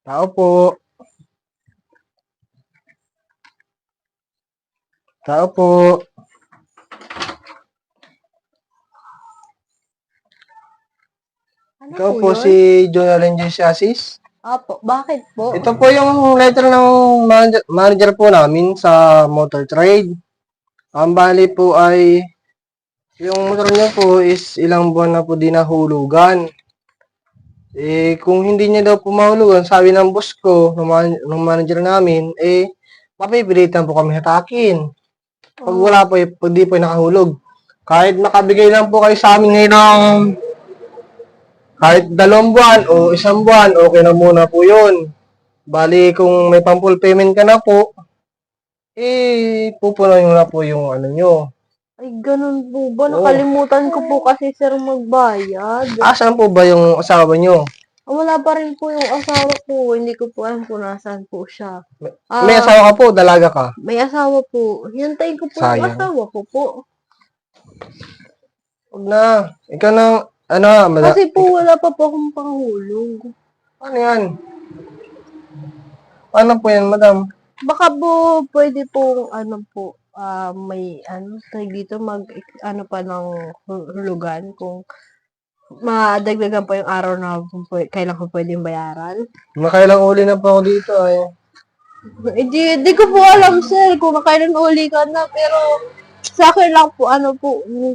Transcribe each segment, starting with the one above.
Tao po. Tao po. Ano Ikaw po po yun? si Jonalyn J. Asis. Apo, bakit po? Ito po yung letter ng manager po namin sa motor trade. Ang bali po ay yung motor niya po is ilang buwan na po di nahulugan. Kung hindi niya daw po mahulugan, sabi ng boss ko, ng manager namin, mapipilitan po kami hatakin. Pag wala po, pag di po nakahulog. Kahit nakabigay lang po kayo sa amin ngayon ng kahit 2 buwan o 1 buwan, okay na muna po yun. Bali, kung may pang-full payment ka na po, pupunan nyo na po yung ano nyo. Ay, ganun po ba? Oo. Nakalimutan ko po kasi, sir, magbayad. Saan po ba yung asawa nyo? Wala pa rin po yung asawa ko. Hindi ko po alam kung nasaan po siya. May asawa ka po, dalaga ka? May asawa po. Hintayin ko po yung Sayang. asawa ko po. Huwag na. Ikaw na, Kasi po wala pa po akong panghulog. Ano yan? Paano po yan, madam? Baka po pwede po may dito pa ng hulugan kung madagdagan pa yung araw na kailan ko pwedeng bayaran. Makailang uli na po ako dito ay. Di ko po alam, sir, kung kailan uli ka na, pero sa akin lang po,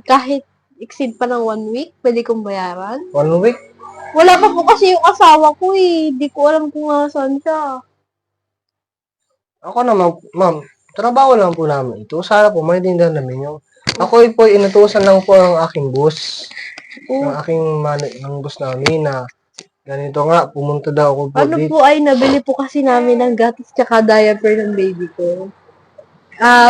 kahit exceed pa ng 1 week, pwede kong bayaran. 1 week? Wala pa po kasi yung asawa ko eh. Di ko alam kung saan siya. Ako naman, ma'am, trabaho lang po namin ito. Sana po maintindihan namin yung ako po inutusan lang po ng aking boss. Ng aking ng boss namin na ganito nga, pumunta daw ako po dito. Nabili po kasi namin ng gatas tsaka diaper ng baby ko.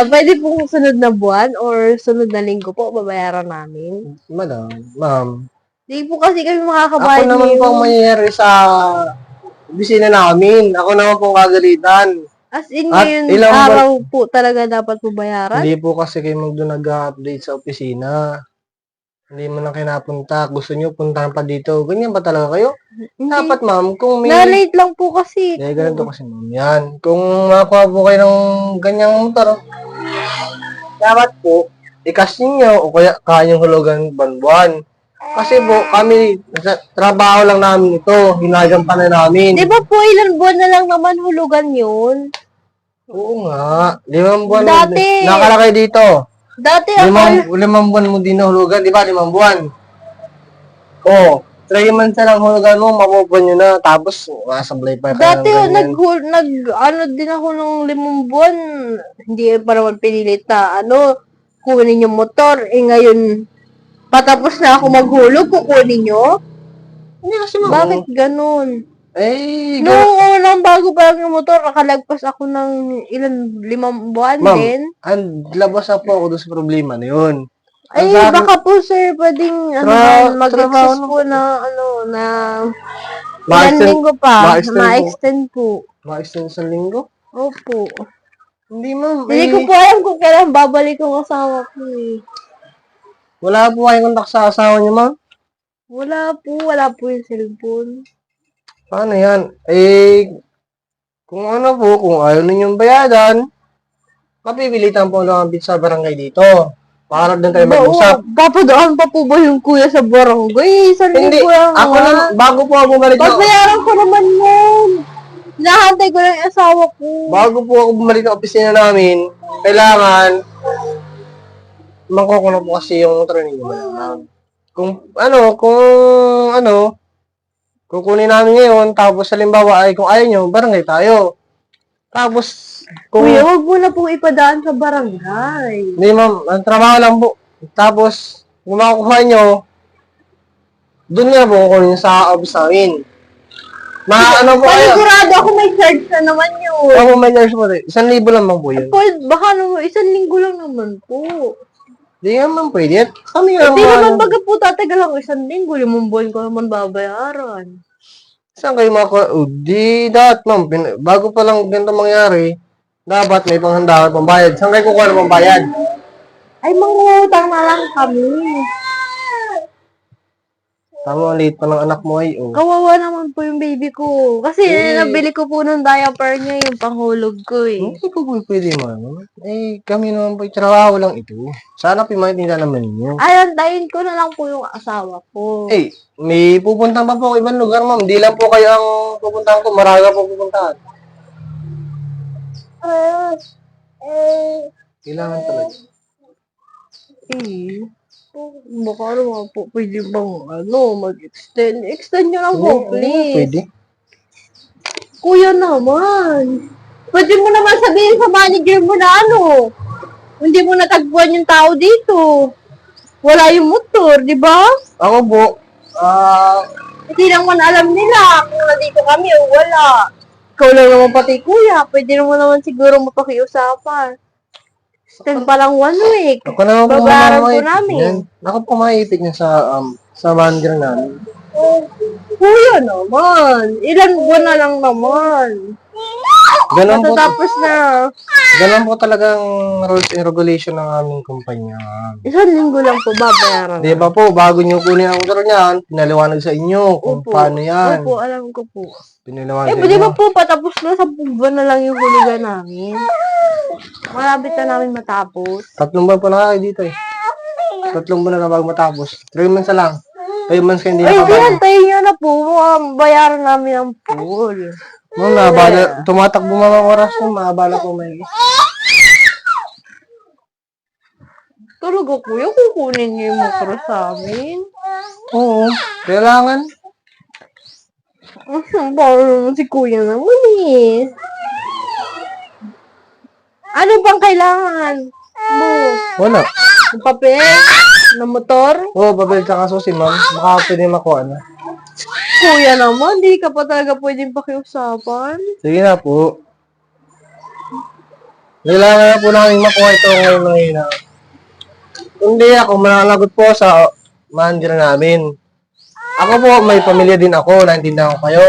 Pwede pong sunod na buwan or sunod na linggo po, babayaran namin. Madam, ma'am. Di po kasi kami Ako makakabayad naman po ang mayayari sa bisina namin. Ako naman po kagalitan. As in, At ngayon ilang araw po talaga dapat po bayaran? Hindi po kasi kayo nag-update sa opisina. Hindi mo na kinapunta. Gusto nyo puntahan pa dito. Ganyan ba talaga kayo? Hindi. Dapat ma'am, kung may... Na-late lang po kasi. ganito kasi ma'am yan. Kung makakuha po kayo ng ganyang motor, dapat po, i-cash ninyo o kaya kanyang hulugan buwan-buwan. Kasi po, kami, sa trabaho lang namin ito. Ginagampanan namin. Di ba po ilan buwan na lang naman hulugan yun? Oo nga. 5 buwan. Dati. Nakalakay dito. Dati 5 buwan mo din nahulugan, di ba? 5 buwan. Oo. 3 months na lang hulugan mo, mapupuan nyo na. Tapos, masablay pa kayo Dati ng ganyan. din ako ng 5 buwan. Hindi pa naman pinilit na kunin yung motor. Ngayon, patapos na ako maghulog, kukunin nyo? Hindi kasi Bakit ganun? Ganun. Noong unang bago pa lang yung motor, nakalagpas ako ng 5 buwan Ma'am, din. labas na po ako doon sa problema na yun. Ay, baka po sir, pwedeng mag-exist po na ilang linggo pa, ma-extend po. Ma-extend sa linggo? Opo. Hindi ma'am. Hindi ko po alam kung kailan babalik yung asawa ko eh. Wala po kayong kontak sa asawa niyo ma'am? Wala po yung cellphone. Paano yan? Kung kung ayaw ninyong bayadan, mapipilitan po lang ang sa barangay dito. Para doon tayo mag-usap. Papadaan pa po ba yung kuya sa barangay? Hindi, ako na, bago po ako bumalik Babayaran ko naman yun. Hinahantay ko lang yung asawa ko. Bago po ako bumalik ng opisina namin, kailangan makukuha po kasi yung motor ninyo. Kukunin namin ngayon, tapos halimbawa ay kung ayaw nyo, barangay tayo. Tapos, Kuya, wag mo na pong ipadaan sa barangay. Hindi ma'am, ang trabaho lang po. Tapos, kung makukuha nyo, doon nga po kukunin sa office namin. Panigurado ako may charge na naman yun. Ako may charge po rin. 1,000 lang po yun. Baka naman, 1 linggo lang naman po. Hindi naman pwede. Kami nga Hindi naman baga po tatagal ako 1 linggo. 5 buwan ko naman babayaran. Saan kayo di dapat ma'am, bago pa lang ganito mangyari, dapat may panghandaan pambayad. Saan kayo kukuha ng pambayad? Ay, mangungutang na lang kami. Tama, ang liit pa ng anak mo ay, oh. Kawawa naman po yung baby ko. Kasi nabili ko po ng diaper niya yung panghulog ko eh. Hindi po pwede, ma'am. Eh, kami naman po, trabaho lang ito. Sana pimaintindihan naman ninyo. Ay, antayin ko na lang po yung asawa ko. Eh, may pupuntahan pa po ako ibang lugar, ma'am. Hindi lang po kayo ang pupuntahan ko. Marami po pupuntahan. Kailangan talaga. Eh, baka naman po pwede bang mag-extend. Extend nyo lang po, Oo, please. pwede. Kuya naman. Pwede mo naman sabihin sa manager mo na hindi mo natagpuan yung tao dito. Wala yung motor, di ba? Ako po, Hindi naman alam nila kung nandito kami o wala. Ikaw lang naman pati kuya. Pwede naman siguro mapakiusapan. Extend pa lang 1 week. ako naman po Babayaran po mamamayipit namin. niyan. Ako po maipit niya sa manager namin. Kuya naman. Ilan buwan na lang naman. Ganun po, Matatapos na. ganun po talagang rules and regulation ng aming kumpanya. Isang linggo lang po babayaran. Di ba po, bago nyo kunin ang motor niyan, pinaliwanag sa inyo kung Opo. paano yan. Opo, alam ko po. Pinaliwanag sa Di inyo. ba po patapos na 10 buwan na lang yung hulugan namin? Malapit na namin matapos. 3 buwan po na kayo dito eh. 3 buwan na bago matapos. 3 months na lang. 5 months kayo hindi Ay, nakabayad. hintayin nyo na po. Bayaran namin ang pool. Ma'am, nabala, tumatakbo mga oras mo, maabala po may. Talaga kuya, kukunin nyo yung motor sa amin. Oo, kailangan. Bawal naman si kuya naman eh. Ano bang kailangan mo? Wala. Yung papel? Na motor? Oo, babel tsaka susi, ma'am. Baka pwede makuha na. Kuya naman, di ka pa talaga pwedeng pakiusapan. Sige na po. Kailangan na po namin makuha ito ngayon na. Hindi ako, mananagot po sa manager namin. Ako po, may pamilya din ako, naintindihan ko kayo.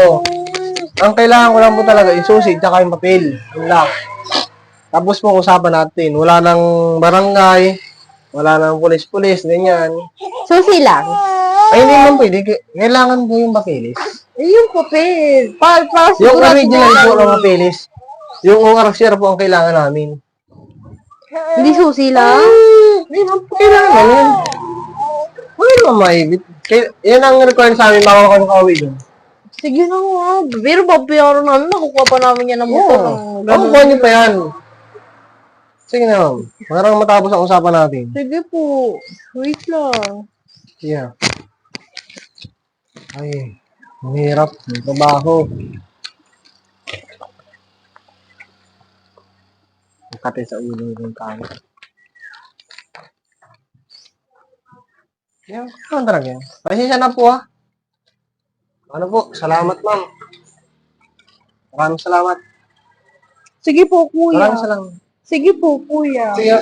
Ang kailangan ko lang po talaga, isusi, tsaka yung papel. Yun lang. Tapos po, usapan natin. Wala nang barangay, wala nang pulis-pulis, ganyan. Susi lang. Ay, hindi man pwede. Kailangan po yung papeles. Eh, yung papel. Para Yung sigurado original na- po ng papeles. Yung ORCR po ang kailangan namin. Hindi susi lang? Hindi man po kailangan namin. Wala naman maibit. Yan ang requirement sa amin bago kami kauwi doon. Sige na nga. Pero babayaran namin, makukuha pa namin yan ng motor. Oo. ng Ako ganun. po niyo pa yan. Sige na, ma'am. Parang matapos ang usapan natin. Sige po. Wait lang. Yeah. Ay, mahirap. May trabaho. Makati sa ulo ng tao. Yan, ano talaga yan? Pasensya na po ha. Ano po, salamat ma'am. Maraming salamat. Sige po, kuya. Maraming salamat. Sige po, kuya. Sige.